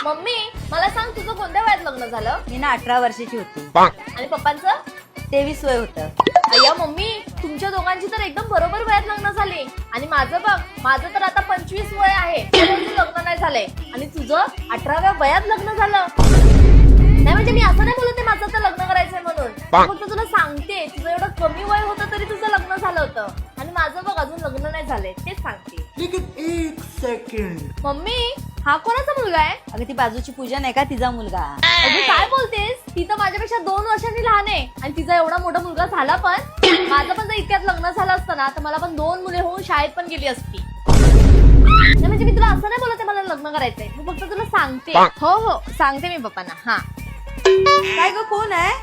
Mummy मला सांग तुझं कोणत्या वयात लग्न झालं? मी ना 18 वर्षाची होती आणि पप्पांचं? 23 वय होतं. अय्या मम्मी तुमच्या दोघांची तर एकदम बरोबर वयात लग्न झाले. आणि माझं बघ, माझं तर आता 25 वय आहे, पण अजून लग्न नाही झालंय. आणि तुझं 18व्या वयात लग्न झालं. नाही म्हणजे मी असं नाही बोलते माझं तर लग्न करायचंय म्हणून, फक्त तुला सांगते तुझं एवढं कमी वय होतं तरी तुझं लग्न झालं होतं. आणि माझं बघ अजून लग्न नाही झालंय, तेच सांगते. लेकिन एक सेकंड. मम्मी हा कोणाचा मुलगा आहे? अगं ती बाजूची पूजा नाही का, तिचा मुलगा. अगं काय बोलतेस? ती तर माझ्यापेक्षा 2 वर्षांनी लहान आहे. आणि तिचा एवढा मोठा मुलगा झाला पण. माझं पण जर इतक्यात लग्न झालं असतं ना तर मला पण 2 मुले होऊन शाळेत पण गेली असती. नाही म्हणजे मी तुला असं नाही बोलते मला लग्न करायचंय, मी फक्त तुला सांगते. हो हो सांगते मी पप्पांना. हा काय ग, कोण आहे?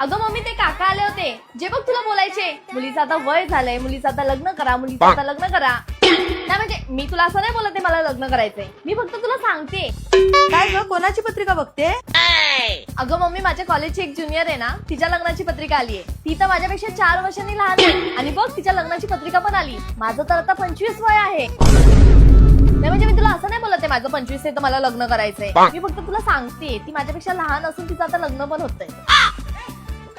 अगं मम्मी ते काका आले होते जे बघ तुला बोलायचे मुलीचं आता वय झालंय, मुलीचं आता लग्न करा, मुलीचं आता लग्न करा. नाही म्हणजे मी तुला असं नाही बोलते मला लग्न करायचंय, मी फक्त तुला सांगते. काय ग, कोणाची पत्रिका बघते? अगं मम्मी माझ्या कॉलेजची एक ज्युनियर आहे ना, तिच्या लग्नाची पत्रिका आली आहे. ती तर माझ्यापेक्षा 4 वर्षांनी लहान आहे. आणि बघ तिच्या लग्नाची पत्रिका पण आली. माझं तर आता 25 वय आहे. नाही म्हणजे मी तुला असं नाही बोलते माझं 25 आहे तर मला लग्न करायचंय, मी फक्त तुला सांगते ती माझ्यापेक्षा लहान असून तिचं आता लग्न पण होतंय.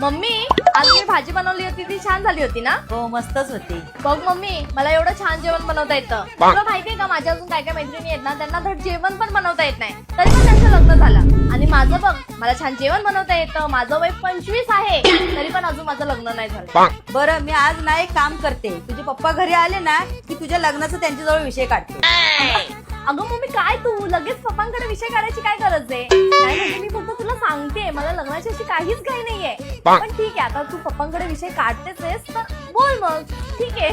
मम्मी आज मी भाजी बनवली होती ती छान झाली होती ना? हो मस्तच होती. बघ मम्मी मला एवढं छान जेवण बनवता येतं. तुला माहितीये का माझ्या अजून काय काय मैत्रिणी आहेत ना त्यांना धड जेवण पण बनवता येत नाही, तरी पण त्यांचं लग्न झालं. आणि माझं बघ मला छान जेवण बनवता येतं, माझं वय 25 आहे तरी पण अजून माझं लग्न नाही झालं. बरं मी आज ना एक काम करते, तुझे पप्पा घरी आले ना की तुझ्या लग्नाचा त्यांच्याजवळ विषय काढते. अगं मम्मी काय तू लगेच पप्पांकडे विषय काढायची काय गरज आहे? नाही म्हणजे मी फक्त तुला सांगते मला लग्नाची अशी काहीच घाई नाहीये. पण ठीक आहे आता तू पप्पांकडे विषय काढतेस तर बोल मग, ठीक आहे.